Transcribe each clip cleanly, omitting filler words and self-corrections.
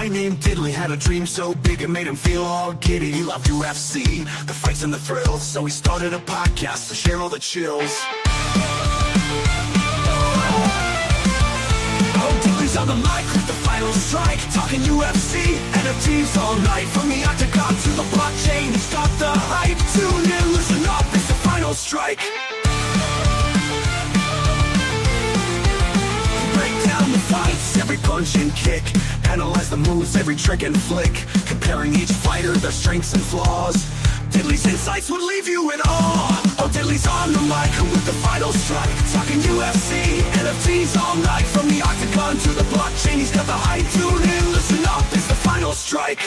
guy named Diddley had a dream so big it made him feel all giddy. He loved UFC, the fights and the thrills, so he started a podcast to share all the chills. Oh, Diddley's on the mic with the final strike, talking UFC, NFTs all night. From the octagon to the blockchain, he's got the hype. Tune in, listen up, it's the final strike. Fights, every punch and kick, analyze the moves, every trick and flick, comparing each fighter, their strengths and flaws. Diddley's insights would leave you in awe. Oh, Diddley's on the mic with the final strike, talking UFC, NFTs all night. From the octagon to the blockchain, he's got the hype. Tune in, listen up, it's the final strike.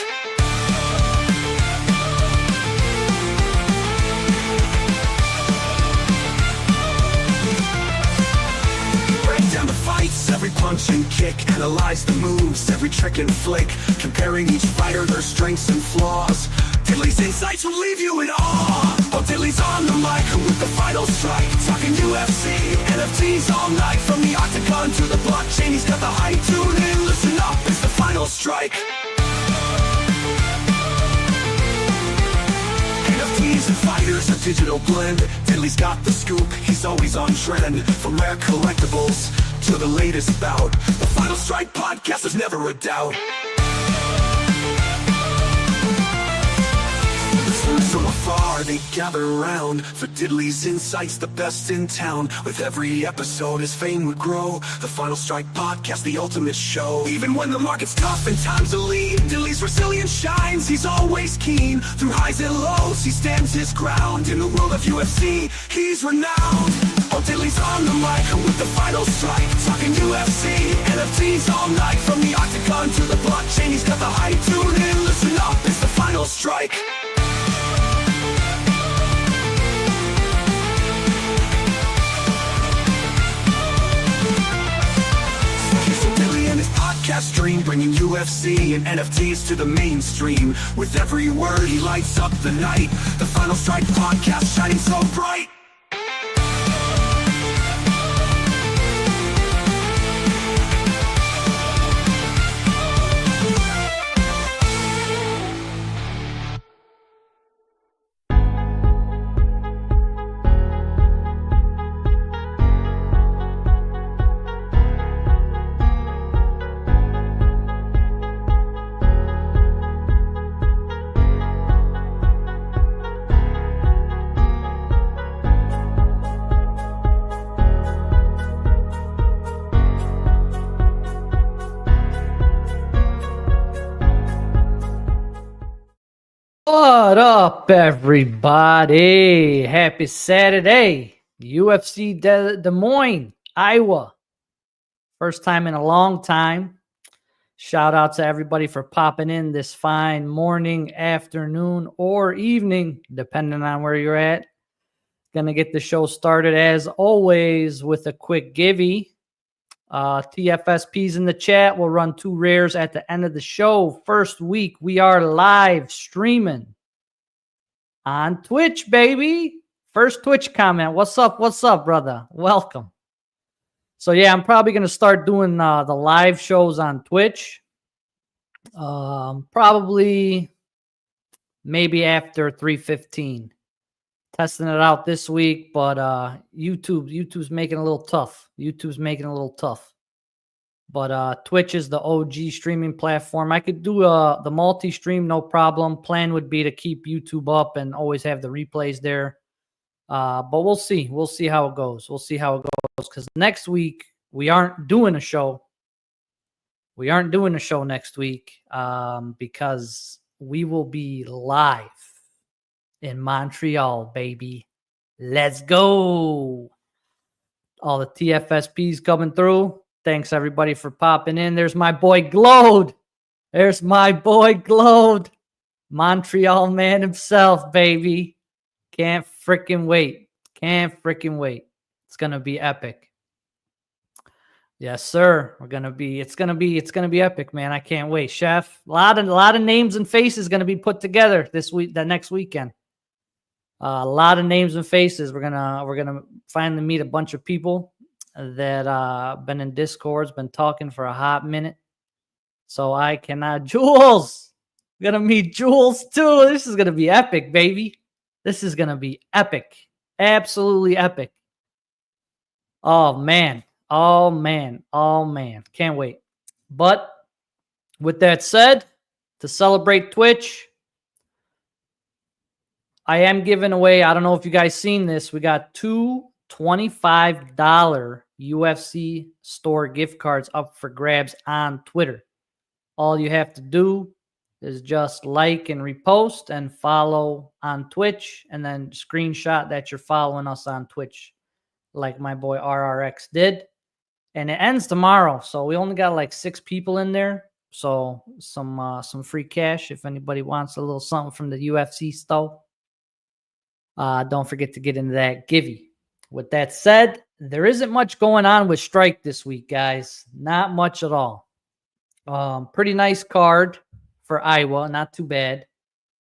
Down the fights, every punch and kick, analyze the moves, every trick and flick, comparing each fighter, their strengths and flaws. Diddley's insights will leave you in awe. Oh, Diddley's on the mic with the final strike, talking UFC, NFTs all night. From the octagon to the blockchain, he's got the hype. Tune in, listen up, it's the final strike. NFTs and fighters, a digital blend. Diddley's got the scoop, he's always on trend. From rare collectibles to the latest bout, the Final Strike podcast, there's never a doubt. Listeners from afar, they gather around for Diddley's insights, the best in town. With every episode, his fame would grow. The Final Strike podcast, the ultimate show. Even when the market's tough and times are lean, Diddley's resilience shines, he's always keen. Through highs and lows, he stands his ground. In the world of UFC, he's renowned. Oh, Diddley's on the mic with the final strike, talking UFC, NFTs all night. From the octagon to the blockchain, he's got the hype. Tune in, listen up, it's the final strike. Podcast dream, bringing UFC and NFTs to the mainstream. With every word, he lights up the night. The Final Strike podcast, shining so bright. What up, everybody? Happy Saturday. UFC Des Moines, Iowa. First time in a long time. Shout out to everybody for popping in this fine morning, afternoon, or evening, depending on where you're at. Gonna get the show started, as always, with a quick givey. TFSP's in the chat. We'll run 2 rares at the end of the show. First week, we are live streaming on Twitch, baby. First Twitch comment. What's up? What's up, brother? Welcome. So, yeah, I'm probably going to start doing the live shows on Twitch. Probably maybe after 3:15. Testing it out this week, but YouTube's making it a little tough. But Twitch is the OG streaming platform. I could do the multi-stream, no problem. Plan would be to keep YouTube up and always have the replays there. But we'll see. We'll see how it goes. Because next week, we aren't doing a show. Next week because we will be live in Montreal, baby. Let's go. All the TFSPs coming through. Thanks, everybody, for popping in. There's my boy Glode. Montreal man himself, baby. Can't freaking wait. It's going to be epic. Yes, sir. It's gonna be epic, man. I can't wait. Chef, a lot of names and faces going to be put together this week, the next weekend. A lot of names and faces. We're gonna finally meet a bunch of people that been in Discords, been talking for a hot minute. So I cannot. Jules! We're going to meet Jules too. This is going to be epic, baby. This is going to be epic. Absolutely epic. Oh, man. Oh, man. Oh, man. Can't wait. But with that said, to celebrate Twitch, I am giving away, I don't know if you guys seen this, we got two $25 UFC store gift cards up for grabs on Twitter. All you have to do is just like and repost and follow on Twitch, and then screenshot that you're following us on Twitch, like my boy RRX did. And it ends tomorrow, so we only got like 6 people in there. So some free cash if anybody wants a little something from the UFC stuff. Don't forget to get into that givey. With that said, there isn't much going on with Strike this week, guys. Not much at all. Pretty nice card for Iowa. Not too bad.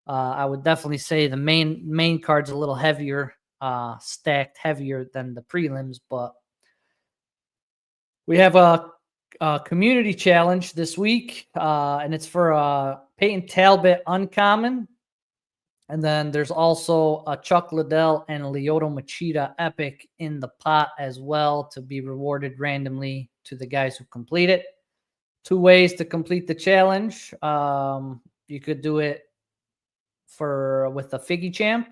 I would definitely say the main card's a little heavier, stacked heavier than the prelims, but we have a community challenge this week, and it's for Peyton Talbot uncommon. And then there's also a Chuck Liddell and Lyoto Machida epic in the pot as well to be rewarded randomly to the guys who complete it. 2 ways to complete the challenge. You could do it with a Figgy Champ,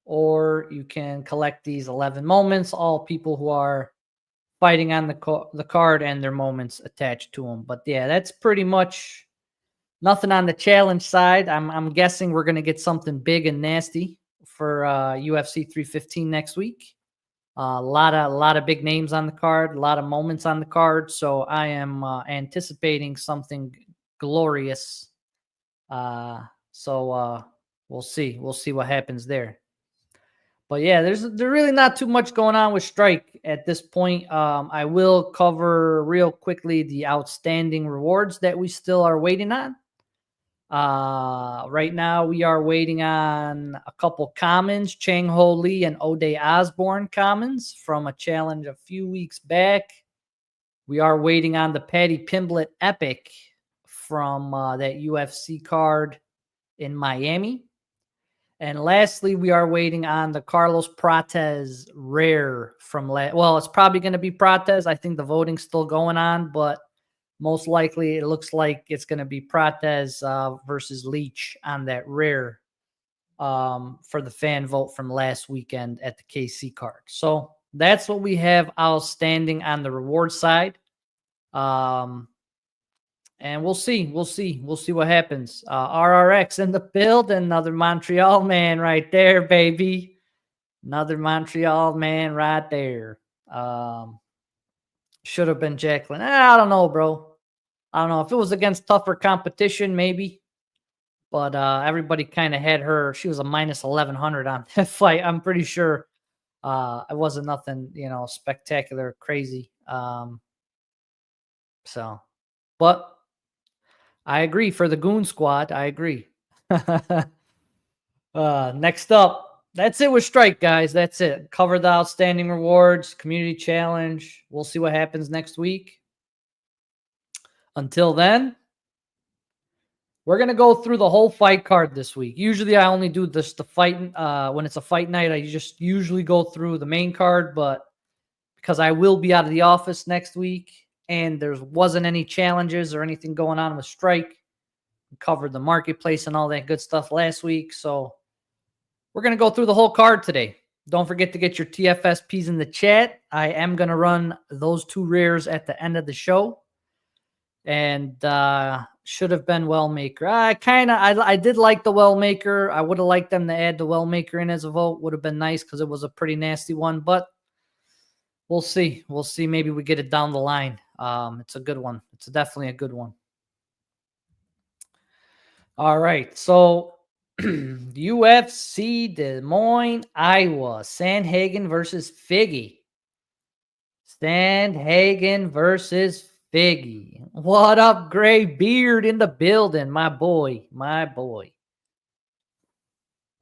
or you can collect these 11 moments, all people who are fighting on the card and their moments attached to them. But yeah, that's pretty much nothing on the challenge side. I'm guessing we're going to get something big and nasty for UFC 315 next week. A lot of big names on the card, a lot of moments on the card. So I am anticipating something glorious. So we'll see. We'll see what happens there. But yeah, there's really not too much going on with Strike at this point. I will cover real quickly the outstanding rewards that we still are waiting on. Right now, we are waiting on a couple commons, Chang Ho Lee and O'Day Osborne commons from a challenge a few weeks back. We are waiting on the Paddy Pimblett epic from that UFC card in Miami. And lastly, we are waiting on the Carlos Prates rare from well, it's probably going to be Prates. I think the voting's still going on, but most likely it looks like it's going to be Prates versus Leach on that rare for the fan vote from last weekend at the KC card. So that's what we have outstanding on the reward side. And we'll see what happens. RRX in the build, another Montreal man right there, baby. Another Montreal man right there. Should have been Jacqueline. I don't know, bro. I don't know. If it was against tougher competition, maybe. But everybody kind of had her. She was a minus 1,100 on that fight. I'm pretty sure it wasn't nothing, spectacular, crazy. But I agree for the Goon Squad. I agree. Next up, that's it with Strike, guys. That's it. Cover the outstanding rewards, community challenge. We'll see what happens next week. Until then, we're going to go through the whole fight card this week. Usually I only do the fight. When it's a fight night, I just usually go through the main card. But because I will be out of the office next week and there wasn't any challenges or anything going on with Strike, we covered the marketplace and all that good stuff last week. So we're going to go through the whole card today. Don't forget to get your TFSPs in the chat. I am going to run those 2 rares at the end of the show. And should have been Wellmaker. I did like the Wellmaker. I would have liked them to add the Wellmaker in as a vote. Would have been nice because it was a pretty nasty one. But we'll see. We'll see. Maybe we get it down the line. It's a good one. It's definitely a good one. All right. So UFC Des Moines, Iowa. Sandhagen versus Figgy. Sandhagen versus Figgy. What up, Gray Beard in the building, my boy, my boy.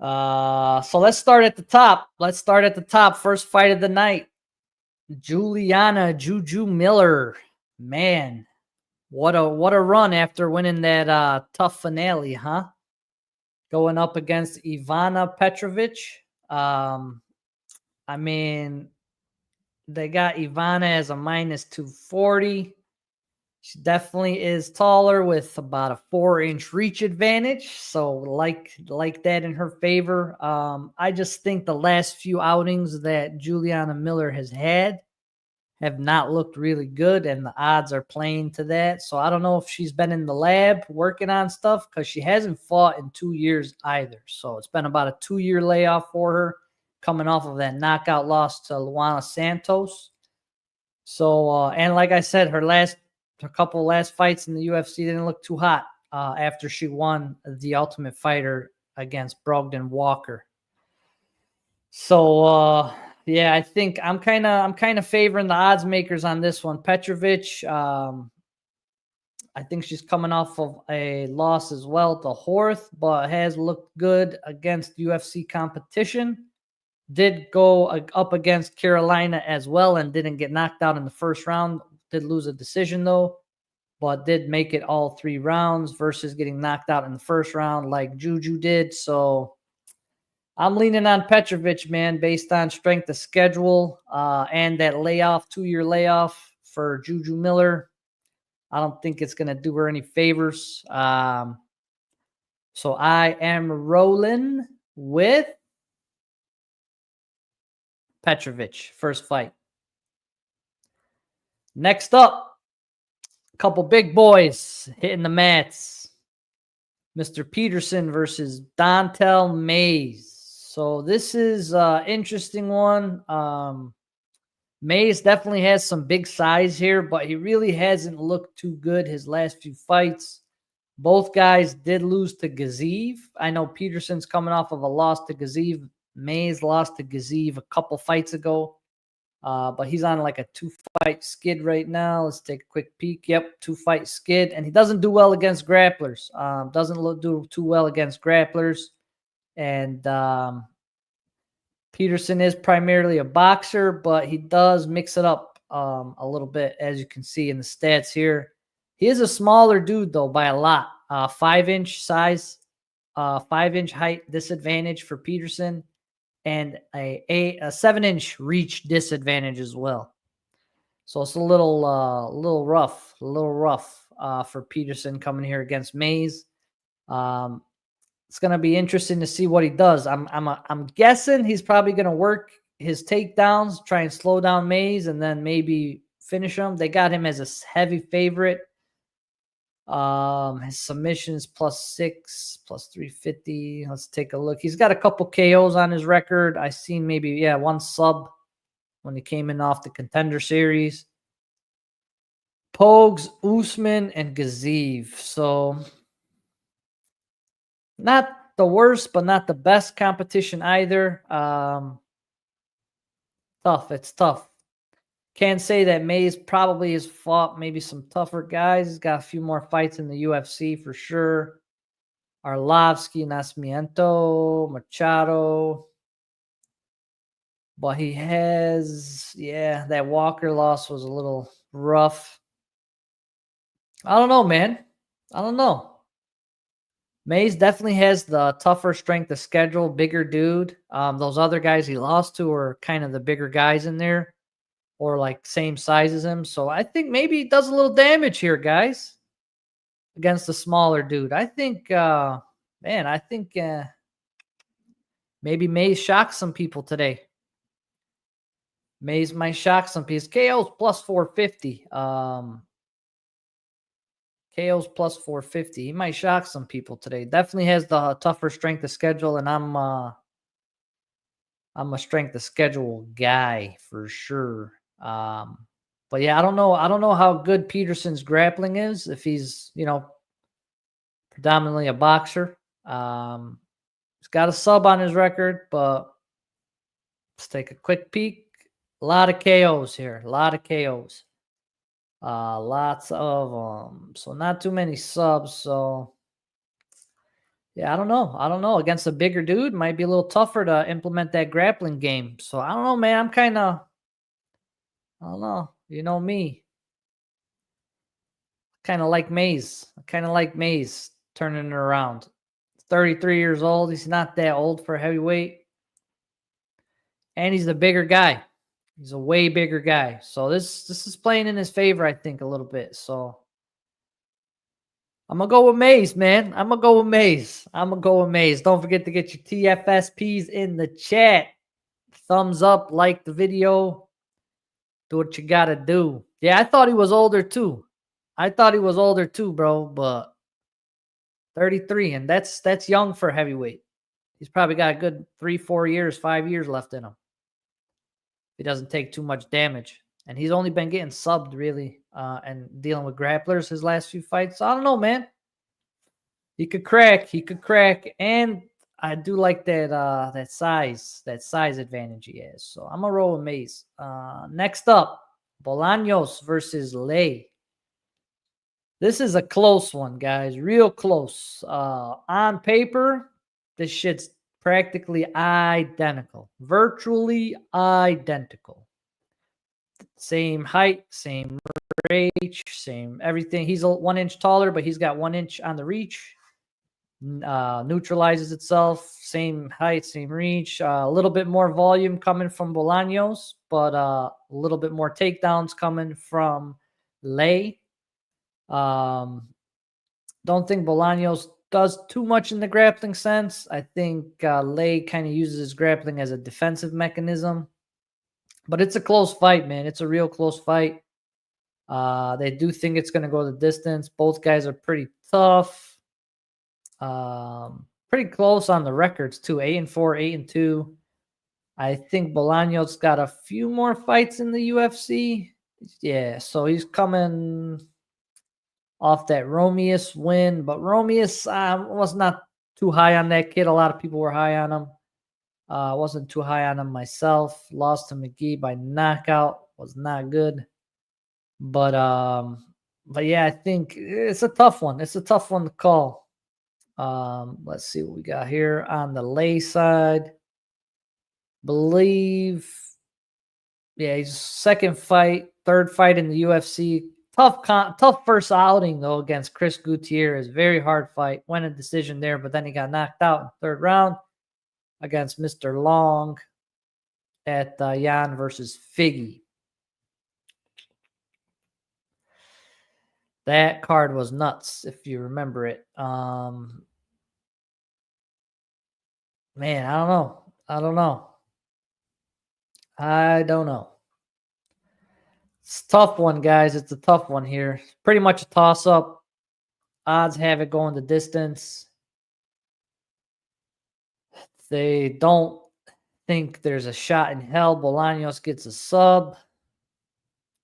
So let's start at the top. First fight of the night. Juliana Juju Miller. Man, What a run after winning that tough finale, huh? Going up against Ivana Petrovic. Um, I mean, they got Ivana as a minus 240. She definitely is taller with about a 4-inch reach advantage. So like that in her favor. I just think the last few outings that Juliana Miller has had have not looked really good, and the odds are playing to that. So I don't know if she's been in the lab working on stuff because she hasn't fought in 2 years either. So it's been about a 2-year layoff for her, coming off of that knockout loss to Luana Santos. So and like I said, her couple last fights in the UFC didn't look too hot after she won the Ultimate Fighter against Brogdon Walker. So yeah, I think I'm kind of favoring the odds makers on this one. Petrovic, I think she's coming off of a loss as well to Horth, but has looked good against UFC competition. Did go up against Carolina as well and didn't get knocked out in the first round. Did lose a decision though, but did make it all 3 rounds versus getting knocked out in the first round like Juju did. So I'm leaning on Petrovic, man, based on strength of schedule and that 2-year layoff for Juju Miller. I don't think it's going to do her any favors. So I am rolling with Petrovic, first fight. Next up, a couple big boys hitting the mats. Mr. Peterson versus Dontel Mays. So this is an interesting one. Mays definitely has some big size here, but he really hasn't looked too good his last few fights. Both guys did lose to Gaziv. I know Peterson's coming off of a loss to Gaziv. Mays lost to Gaziv a couple fights ago. But he's on like a 2-fight skid right now. Let's take a quick peek. Yep, 2-fight skid. And he doesn't do well against grapplers. Doesn't do too well against grapplers. And Peterson is primarily a boxer, but he does mix it up a little bit, as you can see in the stats here. He is a smaller dude, though, by a lot. 5-inch size, 5-inch height disadvantage for Peterson, and a 7-inch reach disadvantage as well. So it's a little rough for Peterson coming here against Mays. It's going to be interesting to see what he does. I'm guessing he's probably going to work his takedowns, try and slow down Mays, and then maybe finish him. They got him as a heavy favorite. His submissions +6, +350. Let's take a look. He's got a couple KOs on his record. I seen maybe one sub when he came in off the Contender Series. Pogues, Usman, and Gaziv. So not the worst, but not the best competition either. Tough. It's tough. Can't say that Mays probably has fought maybe some tougher guys. He's got a few more fights in the UFC for sure. Arlovsky, Nascimento, Machado. But he has, that Walker loss was a little rough. I don't know, man. I don't know. Mays definitely has the tougher strength of schedule, bigger dude. Those other guys he lost to are kind of the bigger guys in there, or like same size as him. So I think maybe he does a little damage here, guys, against the smaller dude. I think, maybe Mays shocks some people today. Mays might shock some people. KO's +450. KO's +450. He might shock some people today. Definitely has the tougher strength of schedule, and I'm a strength of schedule guy for sure. But yeah, I don't know. I don't know how good Peterson's grappling is. If he's predominantly a boxer. He's got a sub on his record, but let's take a quick peek. A lot of KOs here. A lot of KOs. Lots of them. So not too many subs. So yeah, I don't know. I don't know. Against a bigger dude, might be a little tougher to implement that grappling game. So I don't know, man. I don't know. You know me. Kind of like Mays. Turning it around. 33 years old. He's not that old for a heavyweight. And he's the bigger guy. He's a way bigger guy. So this is playing in his favor, I think, a little bit. So I'm going to go with Mays, man. I'm going to go with Mays. Don't forget to get your TFSPs in the chat. Thumbs up, like the video. Do what you got to do. Yeah, I thought he was older too. Bro, but 33, and that's young for heavyweight. He's probably got a good 3, 4 years, 5 years left in him. He doesn't take too much damage. And he's only been getting subbed, really, and dealing with grapplers his last few fights. So I don't know, man. He could crack. And I do like that size advantage he has. So I'm going to roll with Mays. Next up, Bolaños versus Lay. This is a close one, guys. Real close. On paper, this shit's practically identical. Virtually identical. Same height, same reach, same everything. He's 1 inch taller, but he's got 1 inch on the reach. Neutralizes itself. Same height, same reach. A little bit more volume coming from Bolaños, but a little bit more takedowns coming from Lay. Don't think Bolaños does too much in the grappling sense. I think Lay kind of uses his grappling as a defensive mechanism. But it's a close fight, man. It's a real close fight. They do think it's going to go the distance. Both guys are pretty tough. Pretty close on the records, too. 8-4, 8-2. I think Bolaños got a few more fights in the UFC. Yeah, so he's coming off that Romeus win. But Romeus was not too high on that kid. A lot of people were high on him. Wasn't too high on him myself. Lost to McGee by knockout. Was not good. But yeah, I think it's a tough one. It's a tough one to call. Let's see what we got here on the Lay side. Believe, yeah, he's third fight in the UFC. Tough first outing though against Chris Gutierrez. Very hard fight. Went a decision there, but then he got knocked out in the third round against Mr. Long at Jan versus Figgy. That card was nuts, if you remember it. Man, I don't know. It's a tough one, guys. It's a tough one here. Pretty much a toss-up. Odds have it going the distance. They don't think there's a shot in hell. Bolaños gets a sub.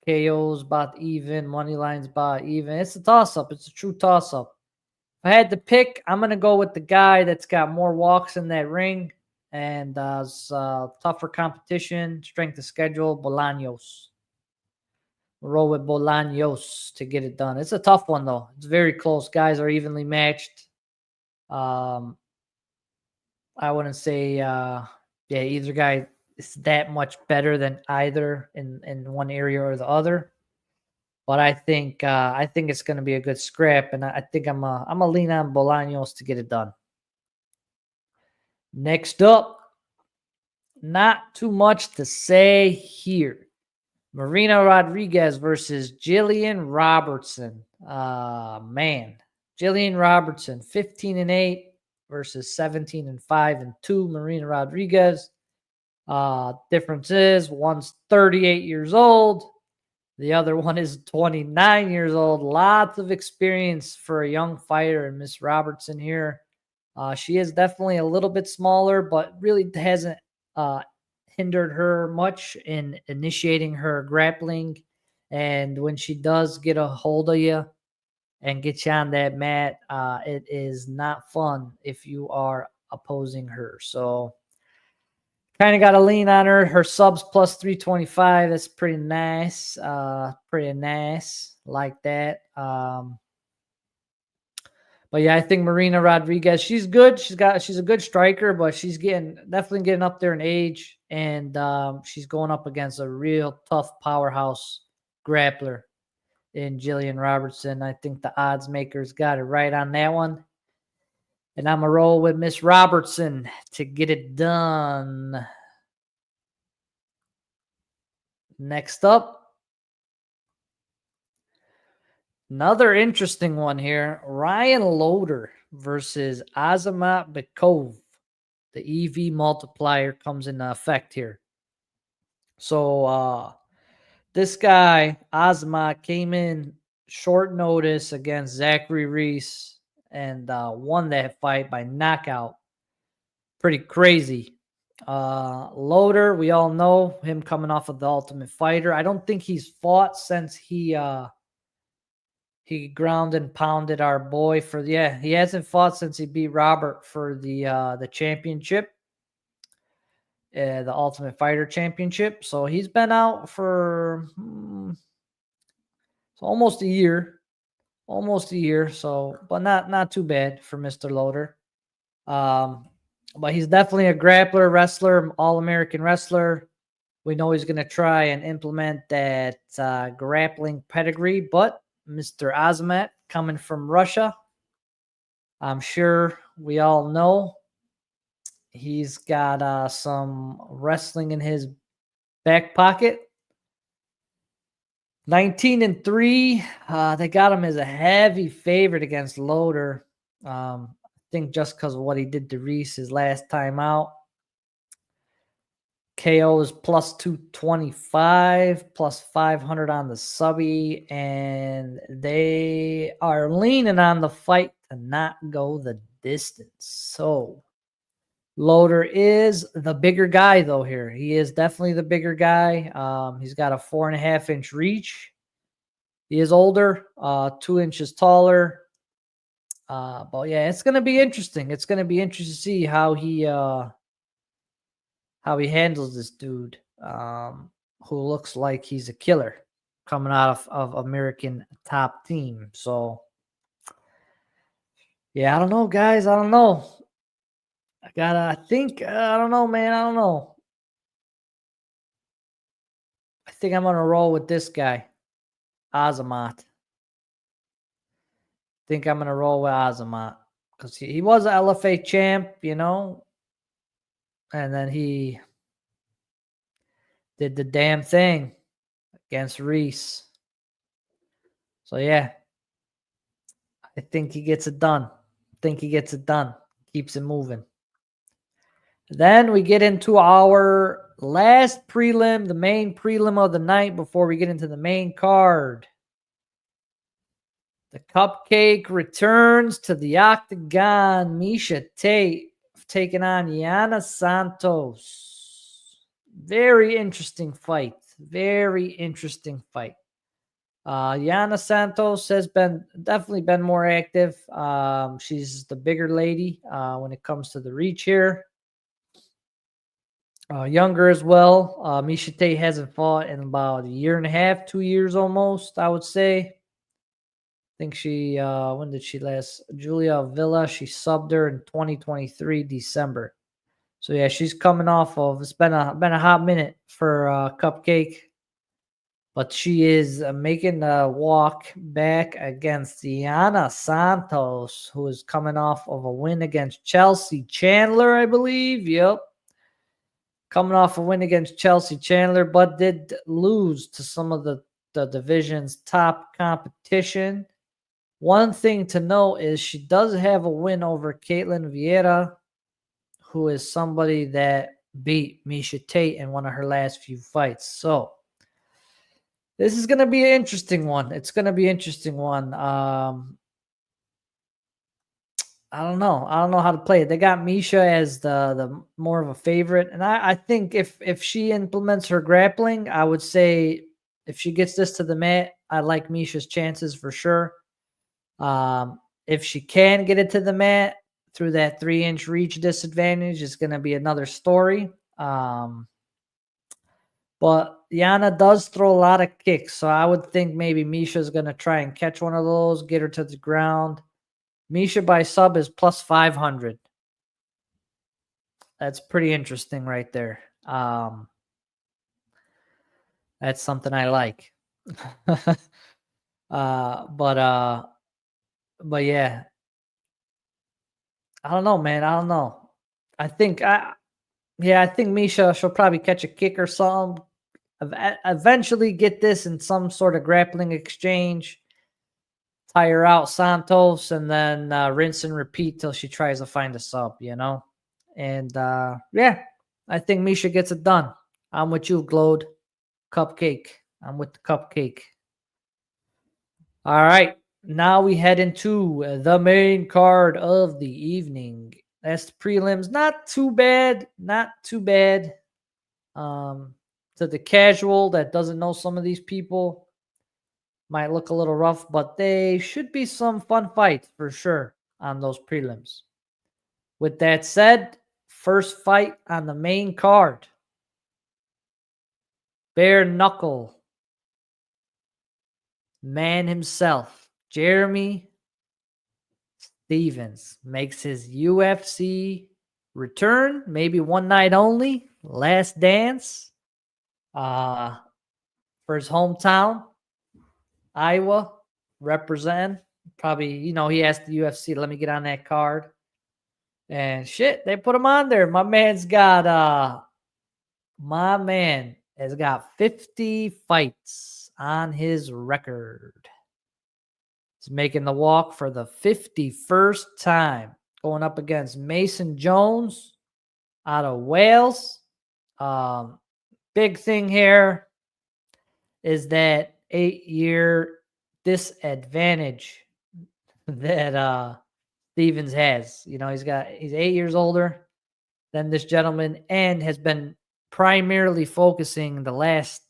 KO's about even. Money line's about even. It's a toss-up. It's a true toss-up. If I had to pick, I'm going to go with the guy that's got more walks in that ring and tougher competition, strength of schedule, Bolaños. We'll roll with Bolaños to get it done. It's a tough one, though. It's very close. Guys are evenly matched. I wouldn't say, either guy is that much better than either in one area or the other. But I think it's going to be a good scrap, and I think I'm a lean on Bolaños to get it done. Next up, not too much to say here. Marina Rodriguez versus Jillian Robertson. Man, Jillian Robertson, 15-8 versus 17-5-2. Marina Rodriguez. Difference is one's 38 years old. The other one is 29 years old. Lots of experience for a young fighter in Miss Robertson here. She is definitely a little bit smaller, but really hasn't hindered her much in initiating her grappling. And when she does get a hold of you and get you on that mat, it is not fun if you are opposing her. So kind of got to lean on her. Her subs plus 325. That's pretty nice. Like that. But yeah, I think Marina Rodriguez, she's good. She's a good striker, but she's definitely getting up there in age. And she's going up against a real tough powerhouse grappler in Jillian Robertson. I think the odds makers got it right on that one. And I'm going to roll with Miss Robertson to get it done. Next up, another interesting one here. Ryan Loader versus Azamat Bikov. The EV multiplier comes into effect here. So this guy, Azamat, came in short notice against Zachary Reese and won that fight by knockout. Pretty crazy. Loader, we all know him coming off of the Ultimate Fighter. I don't think he's fought since he ground and pounded our boy he hasn't fought since he beat Robert for the championship, the Ultimate Fighter championship. So he's been out for almost a year. So, but not too bad for Mr. Loader. But he's definitely a grappler, wrestler, all-American wrestler. We know he's going to try and implement that grappling pedigree. But Mr. Azamat, coming from Russia, I'm sure we all know he's got some wrestling in his back pocket. 19-3. They got him as a heavy favorite against Loader. I think just because of what he did to Reese his last time out. KO is plus 225, plus 500 on the subby, and they are leaning on the fight to not go the distance. So Loader is the bigger guy, though, here. He is definitely the bigger guy. He's got a 4.5-inch reach. He is older, 2 inches taller. But yeah, it's going to be interesting. It's going to be interesting to see how he handles this dude, who looks like he's a killer coming out of American Top Team. So yeah, I don't know, guys. I don't know. I don't know, man. I don't know. I think I'm going to roll with this guy, Azamat. Think I'm going to roll with Azamat because he was an LFA champ, and then he did the damn thing against Reese. So yeah, I think he gets it done. Keeps it moving. Then we get into our last prelim, the main prelim of the night before we get into the main card. The Cupcake returns to the octagon. Misha Tate taking on Yana Santos. Very interesting fight. Yana Santos has definitely been more active. She's the bigger lady when it comes to the reach here. Younger as well. Misha Tate hasn't fought in about a year and a half, 2 years almost, I would say. I think she, when did she last? Julia Villa, she subbed her in 2023, December. So yeah, she's coming off of, it's been a hot minute for Cupcake. But she is making a walk back against Yana Santos, who is coming off of a win against Chelsea Chandler, I believe. Yep. Coming off a win against Chelsea Chandler, but did lose to some of the division's top competition. One thing to note is she does have a win over Caitlin Vieira, who is somebody that beat Misha Tate in one of her last few fights. So this is going to be an interesting one. It's going to be an interesting one. I don't know. I don't know how to play it. They got Misha as the more of a favorite. And I think if she implements her grappling, I would say if she gets this to the mat, I like Misha's chances for sure. If she can get it to the mat through that 3-inch reach disadvantage, it's going to be another story. But Yana does throw a lot of kicks, so I would think maybe Misha's going to try and catch one of those, get her to the ground. Misha by sub is plus 500. That's pretty interesting right there. That's something I like. But yeah, I don't know, man. I don't know. I think I think Misha she'll probably catch a kick or something. Eventually get this in some sort of grappling exchange, tire out Santos, and then rinse and repeat till she tries to find a sub, And yeah, I think Misha gets it done. I'm with you, Glode. Cupcake. I'm with the cupcake. All right. Now we head into the main card of the evening. That's the prelims. Not too bad. Not too bad. To the casual that doesn't know some of these people, might look a little rough, but they should be some fun fights for sure on those prelims. With that said, first fight on the main card. Bare knuckle. Man himself. Jeremy Stevens makes his UFC return, maybe one night only, last dance, for his hometown, Iowa, represent. Probably, he asked the UFC, let me get on that card. And shit, they put him on there. My man has got 50 fights on his record. He's making the walk for the 51st time, going up against Mason Jones out of Wales. Big thing here is that 8-year disadvantage that Stevens has. He's 8 years older than this gentleman and has been primarily focusing the last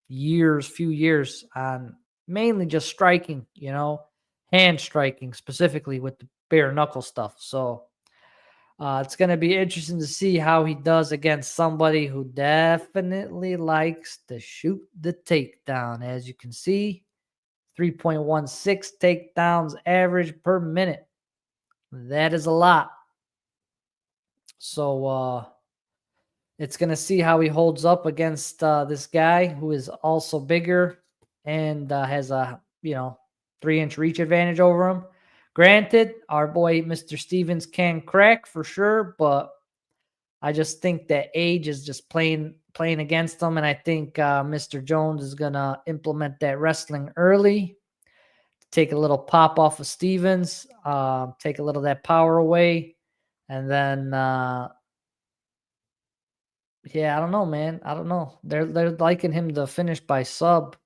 few years on mainly just striking, hand striking specifically with the bare knuckle stuff. So it's going to be interesting to see how he does against somebody who definitely likes to shoot the takedown. As you can see, 3.16 takedowns average per minute. That is a lot. So it's going to see how he holds up against this guy who is also bigger and has a 3-inch reach advantage over him. Granted, our boy Mr. Stevens can crack for sure, but I just think that age is just playing against him, and I think Mr. Jones is gonna implement that wrestling early, take a little pop off of Stevens, take a little of that power away, and then I don't know, man. I don't know. They're liking him to finish by sub,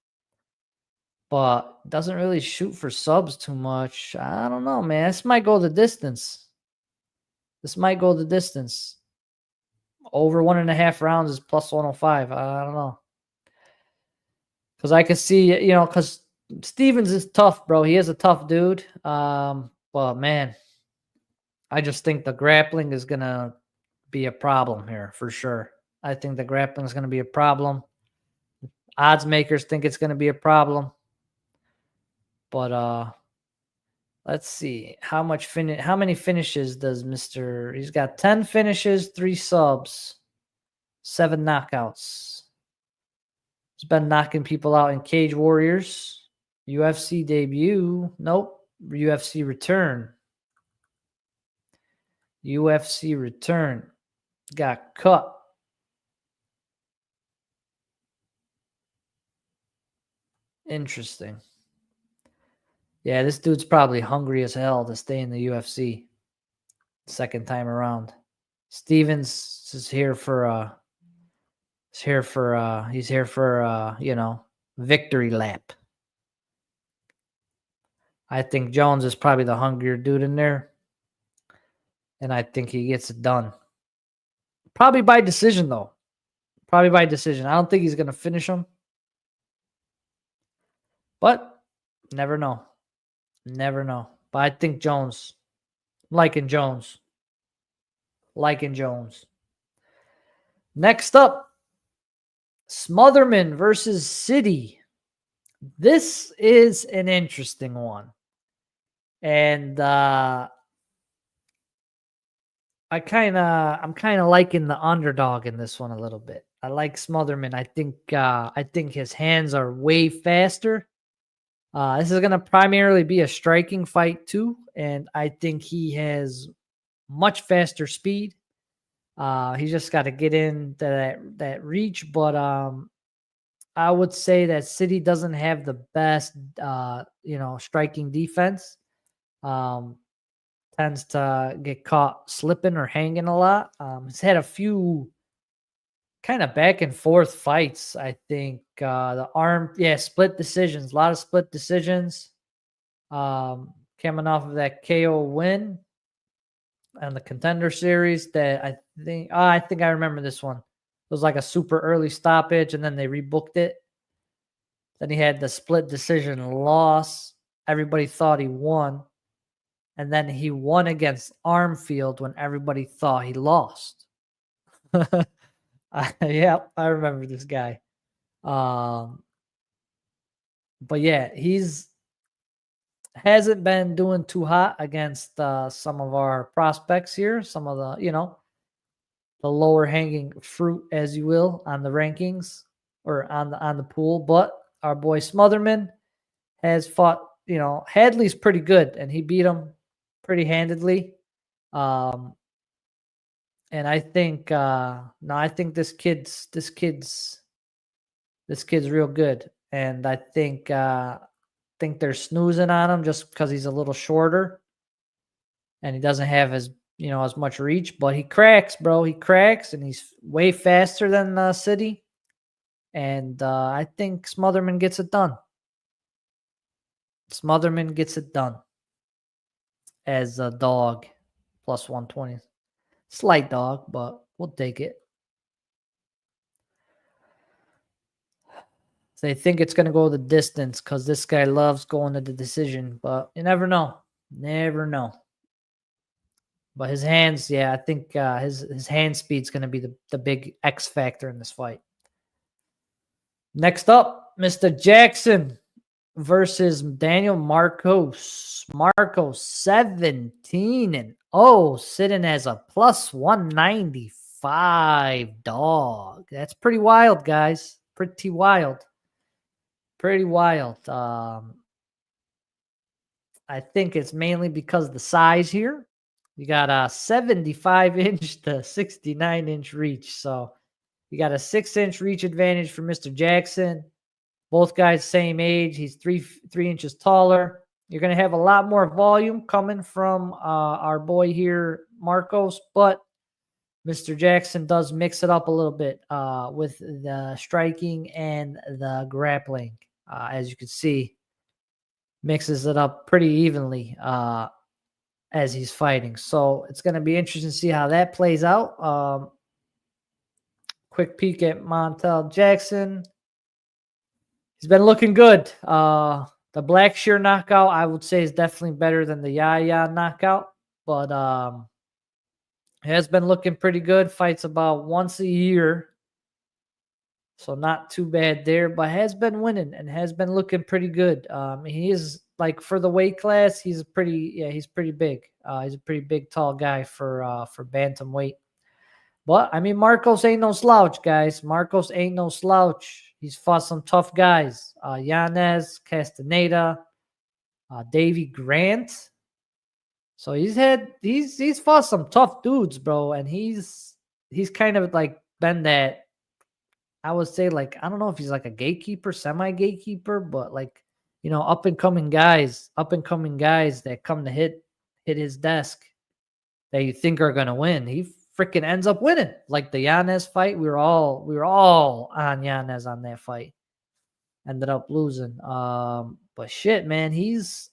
but doesn't really shoot for subs too much. I don't know, man. This might go the distance. Over 1.5 rounds is plus 105. I don't know. Because I could see, because Stevens is tough, bro. He is a tough dude. But man, I just think the grappling is going to be a problem here for sure. I think the grappling is going to be a problem. Odds makers think it's going to be a problem. But let's see. How many finishes does he's got 10 finishes, 3 subs, 7 knockouts. He's been knocking people out in Cage Warriors. UFC debut. Nope. UFC return. Got cut. Interesting. Yeah, this dude's probably hungry as hell to stay in the UFC. Second time around. Stevens is here for victory lap. I think Jones is probably the hungrier dude in there. And I think he gets it done. Probably by decision, though. I don't think he's going to finish him. But never know. But I think Jones. Liking Jones. Next up, Smotherman versus City. This is an interesting one. And I'm kind of liking the underdog in this one a little bit. I like Smotherman. I think his hands are way faster. This is going to primarily be a striking fight too, and I think he has much faster speed. He's just got to get into that reach, but I would say that City doesn't have the best, striking defense. Um, Tends to get caught slipping or hanging a lot. He's had a few kind of back and forth fights. I think split decisions, a lot of split decisions. Coming off of that KO win on the Contender Series, that I think I remember this one. It was like a super early stoppage, and then they rebooked it. Then he had the split decision loss. Everybody thought he won. And then he won against Armfield when everybody thought he lost. Yeah, I remember this guy. But yeah, he's hasn't been doing too hot against some of our prospects here. Some of the lower hanging fruit, as you will, on the rankings or on the pool. But our boy Smotherman has fought. Hadley's pretty good, and he beat him pretty handedly. And I think I think this kid's real good, and I think they're snoozing on him just because he's a little shorter and he doesn't have as much reach, but he cracks, bro. He cracks, and he's way faster than City. And I think Smotherman gets it done. Smotherman gets it done as a dog, plus 120. Slight dog, but we'll take it. They think it's going to go the distance because this guy loves going to the decision, but you never know. Never know. But his hands, yeah, I think his hand speed's going to be the big X factor in this fight. Next up, Mr. Jackson versus Daniel Marcos. Marcos 17-0, sitting as a plus 195 dog. That's pretty wild, guys. Pretty wild. Pretty wild. I think it's mainly because of the size here. You got a 75-inch to 69-inch reach. So you got a 6-inch reach advantage for Mr. Jackson. Both guys same age. He's three inches taller. You're going to have a lot more volume coming from our boy here, Marcos, but Mr. Jackson does mix it up a little bit with the striking and the grappling. As you can see, mixes it up pretty evenly as he's fighting. So it's going to be interesting to see how that plays out. Quick peek at Montel Jackson. He's been looking good. The Blackshear knockout, I would say, is definitely better than the Yaya knockout. But has been looking pretty good. Fights about once a year. So not too bad there. But has been winning and has been looking pretty good. He is, like, for the weight class, he's pretty big. He's a pretty big, tall guy for bantamweight. But, I mean, Marcos ain't no slouch, guys. Marcos ain't no slouch. He's fought some tough guys. Yanez, Castaneda, Davy Grant. So he's fought some tough dudes, bro. And he's kind of like been that, I would say, like, I don't know if he's like a gatekeeper, semi-gatekeeper, but like, up and coming guys that come to hit his desk that you think are gonna win. He freaking ends up winning. Like the Yanez fight, we were all on Yanez on that fight. Ended up losing. But shit, man, he's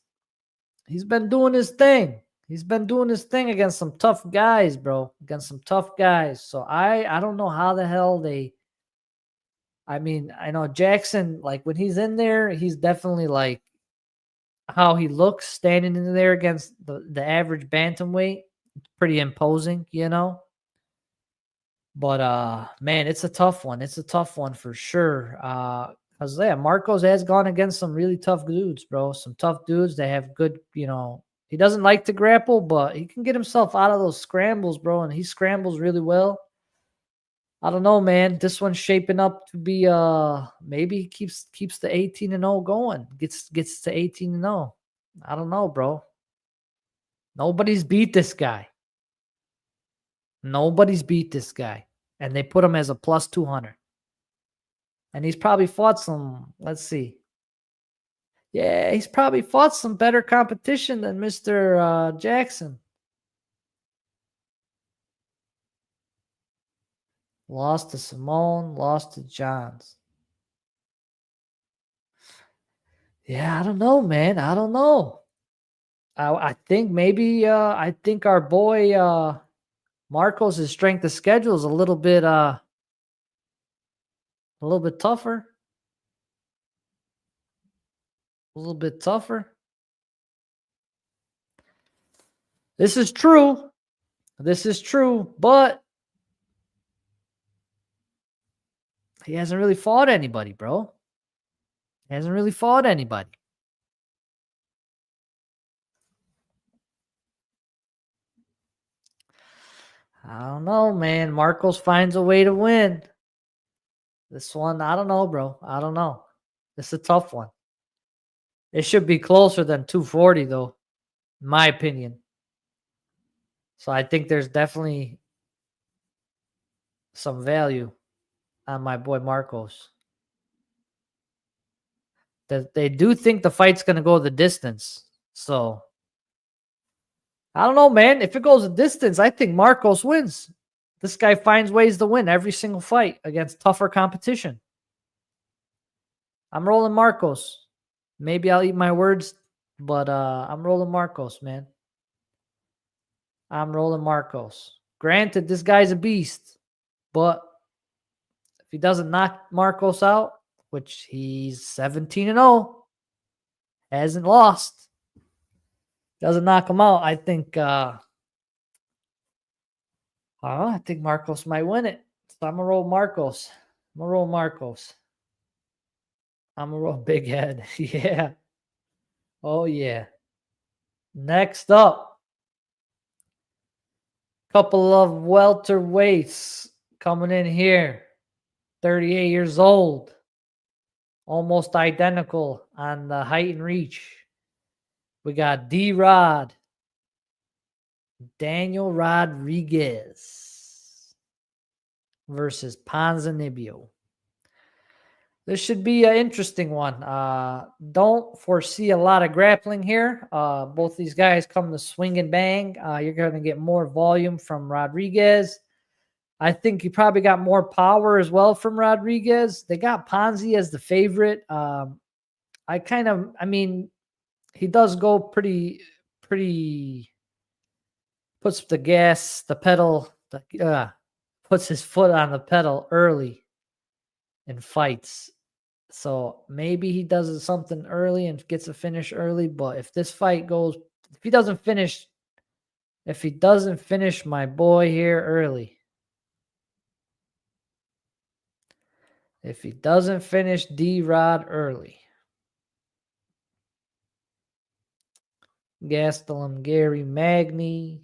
been doing his thing. He's been doing his thing against some tough guys, bro. Against some tough guys. So I don't know how the hell I mean, I know Jackson, like, when he's in there, he's definitely like how he looks standing in there against the average bantamweight. Pretty imposing, But man, it's a tough one. It's a tough one for sure. Because Marcos has gone against some really tough dudes, bro. Some tough dudes that have good, he doesn't like to grapple, but he can get himself out of those scrambles, bro. And he scrambles really well. I don't know, man. This one's shaping up to be maybe he keeps the 18-0 going. Gets to 18-0. I don't know, bro. Nobody's beat this guy. Nobody's beat this guy. And they put him as a plus 200. And he's probably fought some, let's see. Yeah, he's probably fought some better competition than Mr. Jackson. Lost to Simone, lost to Johns. Yeah, I don't know, man. I don't know. I think maybe I think our boy Marcos' strength of schedule is a little bit tougher. A little bit tougher. This is true. This is true, but he hasn't really fought anybody, bro. He hasn't really fought anybody. I don't know, man. Marcos finds a way to win. This one, I don't know, bro. I don't know. It's a tough one. It should be closer than 240, though, in my opinion. So I think there's definitely some value on my boy Marcos. That they do think the fight's going to go the distance. So I don't know, man. If it goes the distance, I think Marcos wins. This guy finds ways to win every single fight against tougher competition. I'm rolling Marcos. Maybe I'll eat my words, but I'm rolling Marcos, man. I'm rolling Marcos. Granted, this guy's a beast, but if he doesn't knock Marcos out, which he's 17-0, hasn't lost, doesn't knock him out, I think Marcos might win it. So I'm gonna roll Marcos. I'm gonna roll Marcos. I'm gonna roll big head. Yeah. Oh yeah. Next up, couple of welterweights coming in here. 38 years old. Almost identical on the height and reach. We got D-Rod. Daniel Rodriguez versus Ponzinibbio. This should be an interesting one. Don't foresee a lot of grappling here. Both these guys come to swing and bang. You're going to get more volume from Rodriguez. I think he probably got more power as well from Rodriguez. They got Ponzi as the favorite. He does go pretty, puts puts his foot on the pedal early in fights. So maybe he does something early and gets a finish early. But if this fight goes, if he doesn't finish my boy here early, if he doesn't finish D-Rod early, Gastelum, Gary Magny.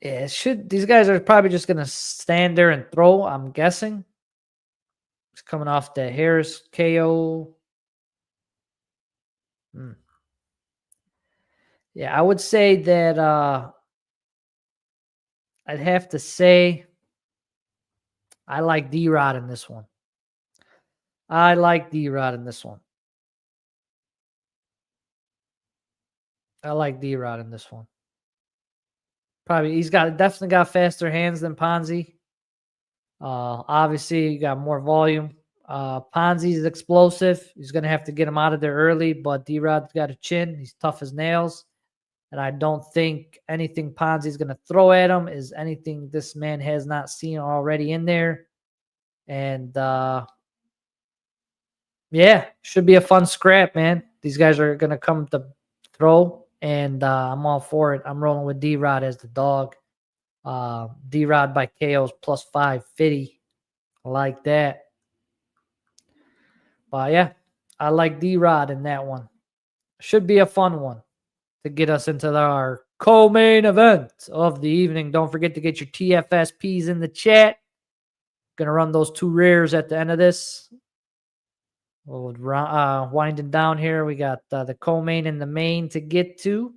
Yeah, these guys are probably just gonna stand there and throw, I'm guessing. He's coming off the Harris KO. Yeah, I would say that I'd have to say I like D-Rod in this one. I like D-Rod in this one. I like D-Rod in this one. Probably he's definitely got faster hands than Ponzi. Obviously, you got more volume. Ponzi's explosive. He's going to have to get him out of there early, but D-Rod's got a chin. He's tough as nails. And I don't think anything Ponzi's going to throw at him is anything this man has not seen already in there. And yeah, should be a fun scrap, man. These guys are going to come to throw, and I'm all for it. I'm rolling with D-Rod as the dog. D-Rod by KO's plus 550. I like that. But yeah, I like D-Rod in that one. Should be a fun one to get us into our co-main event of the evening. Don't forget to get your TFSPs in the chat. Gonna run those two rears at the end of this. We'll winding down here. We got the co-main and the main to get to,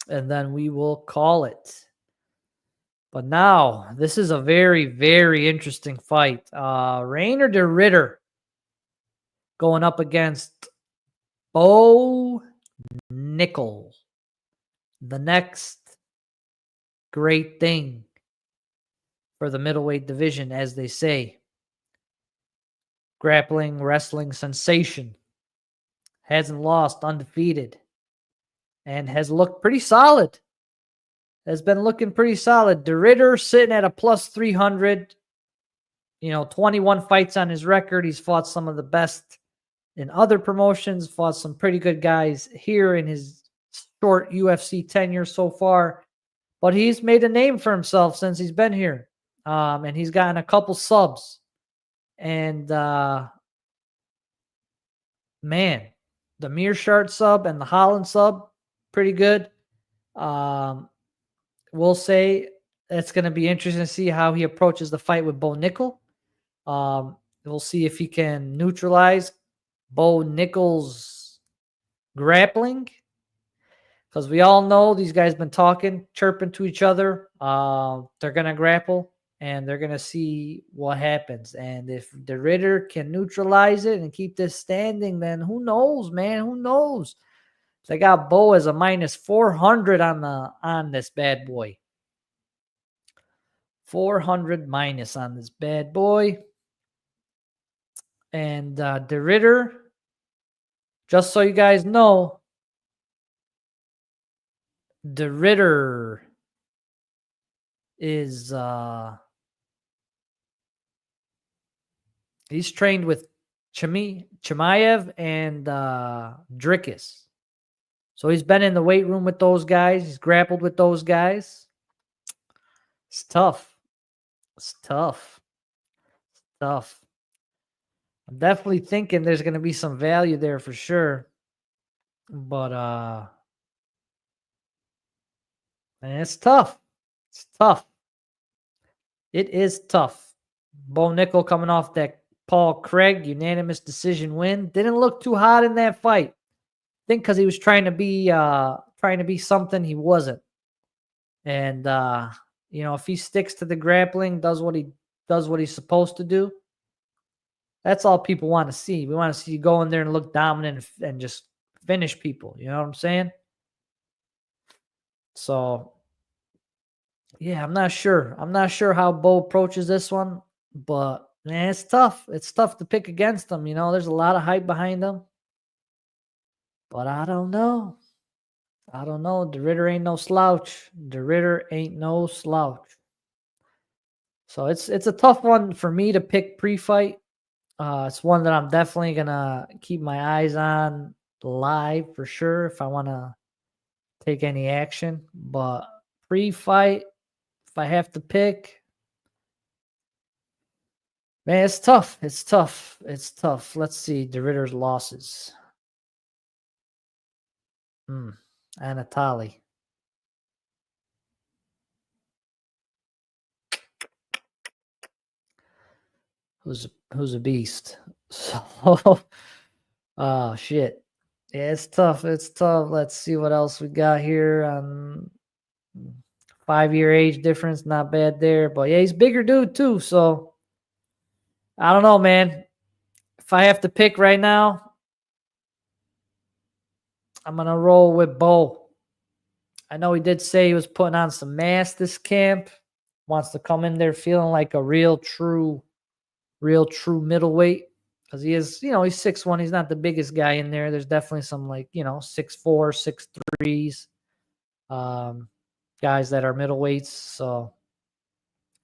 and then we will call it. But now, this is a very, very interesting fight. Rainer de Ritter going up against Bo Nickel. The next great thing for the middleweight division, as they say. Grappling, wrestling sensation. Hasn't lost, undefeated. And has looked pretty solid. Has been looking pretty solid. De Ritter sitting at a plus 300. 21 fights on his record. He's fought some of the best in other promotions. Fought some pretty good guys here in his short UFC tenure so far. But he's made a name for himself since he's been here. And he's gotten a couple subs. And, man, the Mearshart sub and the Holland sub, pretty good. We'll say it's going to be interesting to see how he approaches the fight with Bo Nickel. We'll see if he can neutralize Bo Nickel's grappling. Because we all know these guys been talking, chirping to each other. They're going to grapple, and they're going to see what happens. And if De Ritter can neutralize it and keep this standing, then who knows, man? Who knows? They got Bo as a minus 400 on this bad boy. 400 minus on this bad boy. And De Ritter, just so you guys know, De Ritter is he's trained with Chimaev and Drickus. So he's been in the weight room with those guys. He's grappled with those guys. It's tough. It's tough. It's tough. I'm definitely thinking there's going to be some value there for sure. But and it's tough. It's tough. It is tough. Bo Nickel coming off that Paul Craig unanimous decision win. Didn't look too hot in that fight. I think because he was trying to be something he wasn't. And if he sticks to the grappling, does what he's supposed to do, that's all people want to see. We want to see you go in there and look dominant and just finish people. You know what I'm saying? So, yeah, I'm not sure. I'm not sure how Bo approaches this one, but man, it's tough. It's tough to pick against him. There's a lot of hype behind him. But I don't know. I don't know. De Ritter ain't no slouch. De Ritter ain't no slouch. So it's a tough one for me to pick pre-fight. It's one that I'm definitely gonna keep my eyes on live for sure if I want to take any action. But pre-fight, if I have to pick, man, it's tough. It's tough. It's tough. Let's see De Ritter's losses. Anatoly. Who's a beast. So, oh shit. Yeah, it's tough. It's tough. Let's see what else we got here. 5-year age difference, not bad there. But yeah, he's a bigger dude too. So I don't know, man. If I have to pick right now, I'm gonna roll with Bo. I know he did say he was putting on some mass this camp. Wants to come in there feeling like a real true middleweight. Because he is, he's 6'1". He's not the biggest guy in there. There's definitely some 6'4", 6'3s guys that are middleweights. So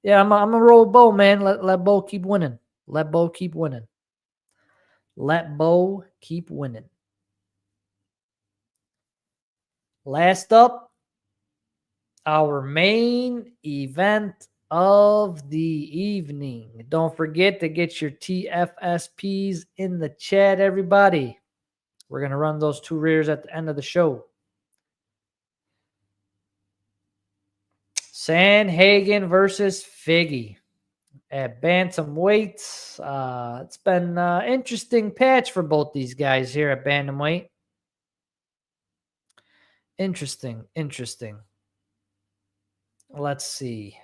yeah, I'm gonna roll with Bo, man. Let Bo keep winning. Let Bo keep winning. Let Bo keep winning. Last up, our main event of the evening. Don't forget to get your TFSPs in the chat, everybody. We're going to run those two rears at the end of the show. Sanhagen versus Figgy at bantamweight. It's been an interesting patch for both these guys here at bantamweight. Interesting. Let's see.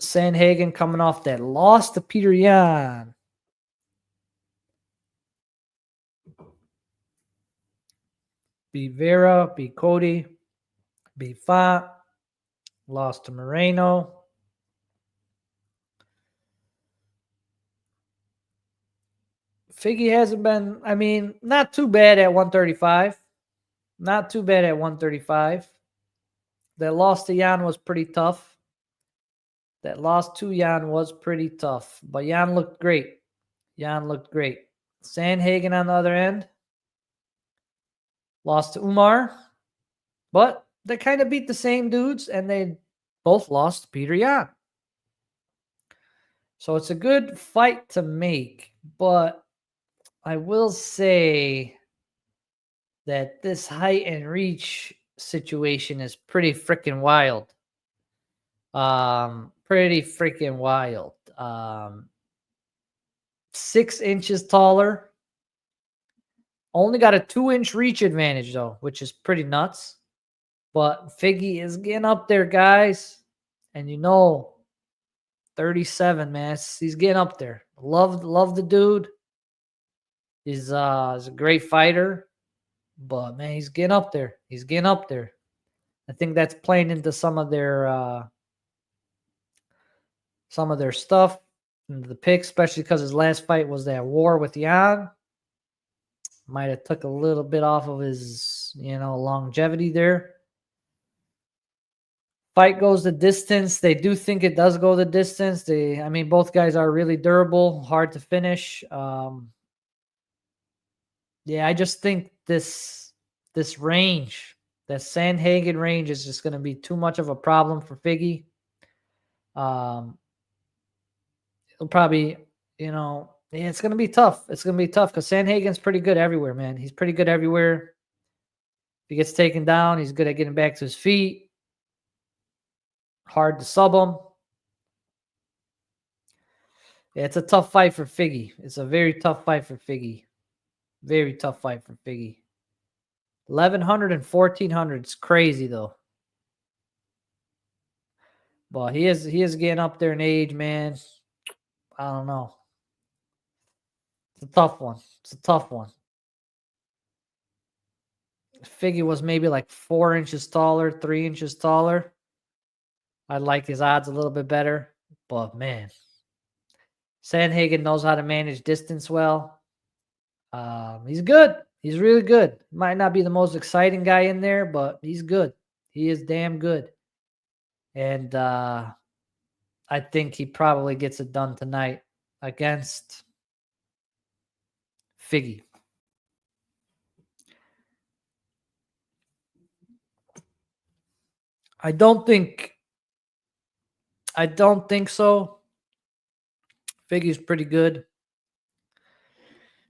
Sanhagen coming off that loss to Peter Yan. Beat Vera, beat Cody, beat Fa, lost to Moreno. Figgy hasn't been, not too bad at 135. Not too bad at 135. That loss to Yan was pretty tough. But Yan looked great. Sanhagen on the other end lost to Umar, but they kind of beat the same dudes, and they both lost to Peter Yan. So it's a good fight to make, but I will say that this height and reach situation is pretty freaking wild. Pretty freaking wild. 6 inches taller. Only got a 2-inch reach advantage, though, which is pretty nuts. But Figgy is getting up there, guys. And 37, man. He's getting up there. Love the dude. He's a great fighter. But, man, he's getting up there. I think that's playing into some of their stuff, into the picks, especially because his last fight was that war with Yan. Might have took a little bit off of his, longevity there. Fight goes the distance. They do think it does go the distance. Both guys are really durable, hard to finish. I just think this range, that Sanhagen range, is just going to be too much of a problem for Figgy. It'll probably, it's going to be tough. It's going to be tough because Sanhagen's pretty good everywhere, man. He's pretty good everywhere. If he gets taken down, he's good at getting back to his feet. Hard to sub him. Yeah, it's a tough fight for Figgy. It's a very tough fight for Figgy. 1,100 and 1,400. It's crazy, though. But he is getting up there in age, man. I don't know. It's a tough one. Figgy was maybe like 4 inches taller, 3 inches taller. I like his odds a little bit better. But, man, Sanhagen knows how to manage distance well. He's good. He's really good. Might not be the most exciting guy in there, but he's good. He is damn good. And I think he probably gets it done tonight against Figgy. I don't think so. Figgy's pretty good,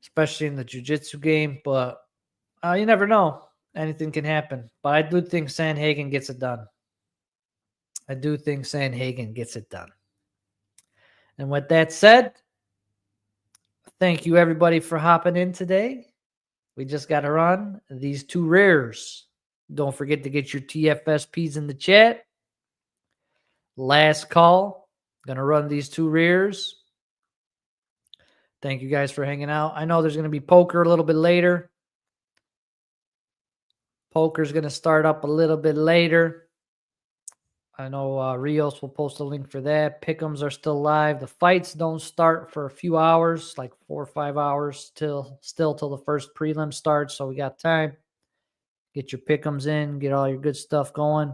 especially in the jiu-jitsu game, but you never know. Anything can happen. But I do think Sanhagen gets it done. And with that said, thank you everybody for hopping in today. We just got to run these 2 rares. Don't forget to get your TFSPs in the chat. Last call. Going to run these 2 rares. Thank you guys for hanging out. I know there's going to be poker a little bit later. Poker's going to start up a little bit later. I know Rios will post a link for that. Pick'ems are still live. The fights don't start for a few hours, like 4 or 5 hours till the first prelim starts. So we got time. Get your pick'ems in. Get all your good stuff going.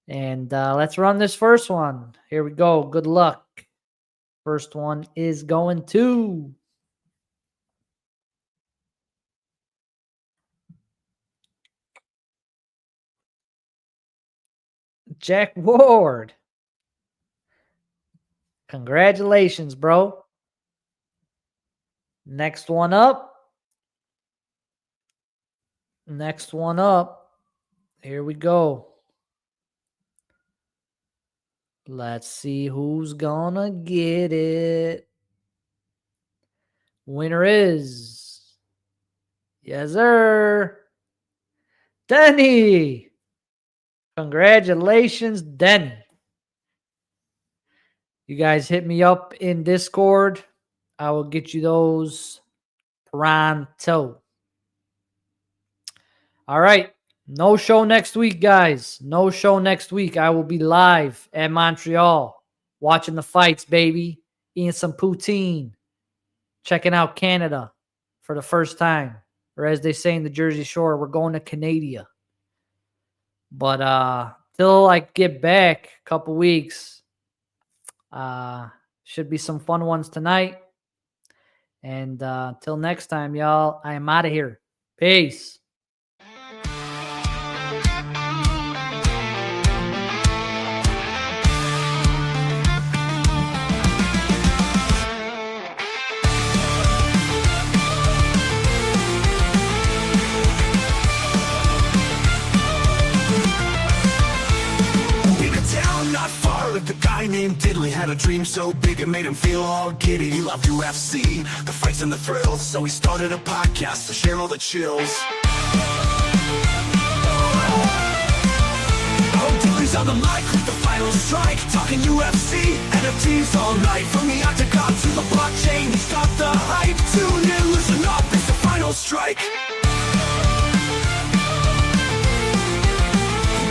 And let's run this first one. Here we go. Good luck. First one is going to Jack Ward. Congratulations, bro. Next one up Next one up. Here we go. Let's see who's gonna get it. Winner is, yes sir, Denny. Congratulations, Denny. You guys hit me up in Discord. I will get you those pronto. All right. No show next week, guys. No show next week. I will be live at Montreal watching the fights, baby. Eating some poutine. Checking out Canada for the first time. Or as they say in the Jersey Shore, we're going to Canada. But till I get back a couple weeks, should be some fun ones tonight. And till next time, y'all, I am out of here. Peace. Lived a guy named Diddley, had a dream so big it made him feel all giddy. He loved UFC, the fights and the thrills, so he started a podcast to share all the chills. Oh, Diddley's on the mic with the final strike, talking UFC, NFTs all night. From the octagon to the blockchain, he's got the hype. Tune in, listen up, it's the final strike.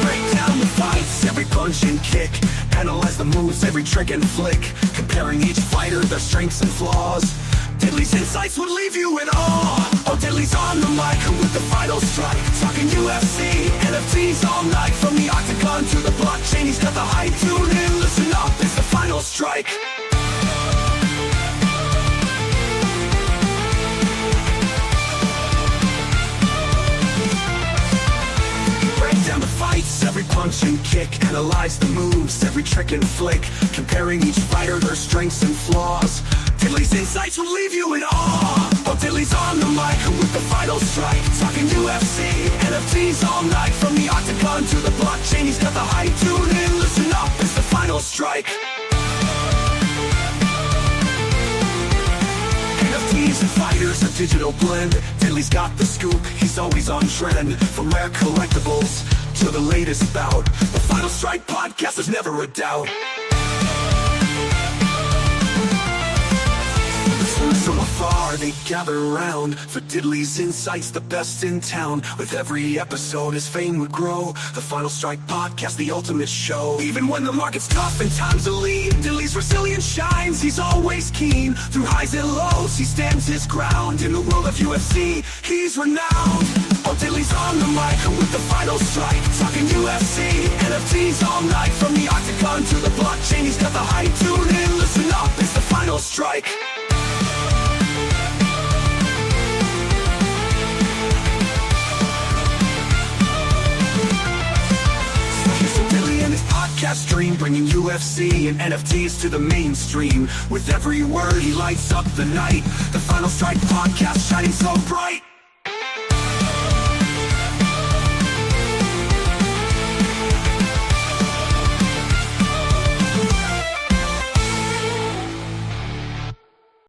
Break down the fights, every punch and kick. Analyze the moves, every trick and flick, comparing each fighter, their strengths and flaws. Diddley's insights would leave you in awe. Oh, Diddley's on the mic with the final strike, talking UFC, NFTs all night. From the octagon to the blockchain, he's got the hype. Tune in, listen up, it's the final strike. Every punch and kick, analyze the moves, every trick and flick, comparing each fighter, their strengths and flaws. Diddley's insights will leave you in awe. Oh, Diddley's on the mic with the final strike, talking UFC, NFTs all night. From the octagon to the blockchain, he's got the hype. Tune in, listen up, it's the final strike. NFTs and fighters, a digital blend. Diddley's got the scoop, he's always on trend. From rare collectibles to the latest bout, the Final Strike podcast, there's never a doubt. From afar they gather round for Diddley's insights, the best in town. With every episode his fame would grow. The Final Strike podcast, the ultimate show. Even when the market's tough and times are lean, Diddley's resilience shines, he's always keen. Through highs and lows he stands his ground. In the world of UFC he's renowned. Oh, Diddley's on the mic with the Final Strike, talking UFC, NFTs all night. From the octagon to the blockchain, he's got the hype. Tune in, listen up, it's the Final Strike. Podcast dream, bringing UFC and NFTs to the mainstream. With every word he lights up the night. The Final Strike podcast shining so bright.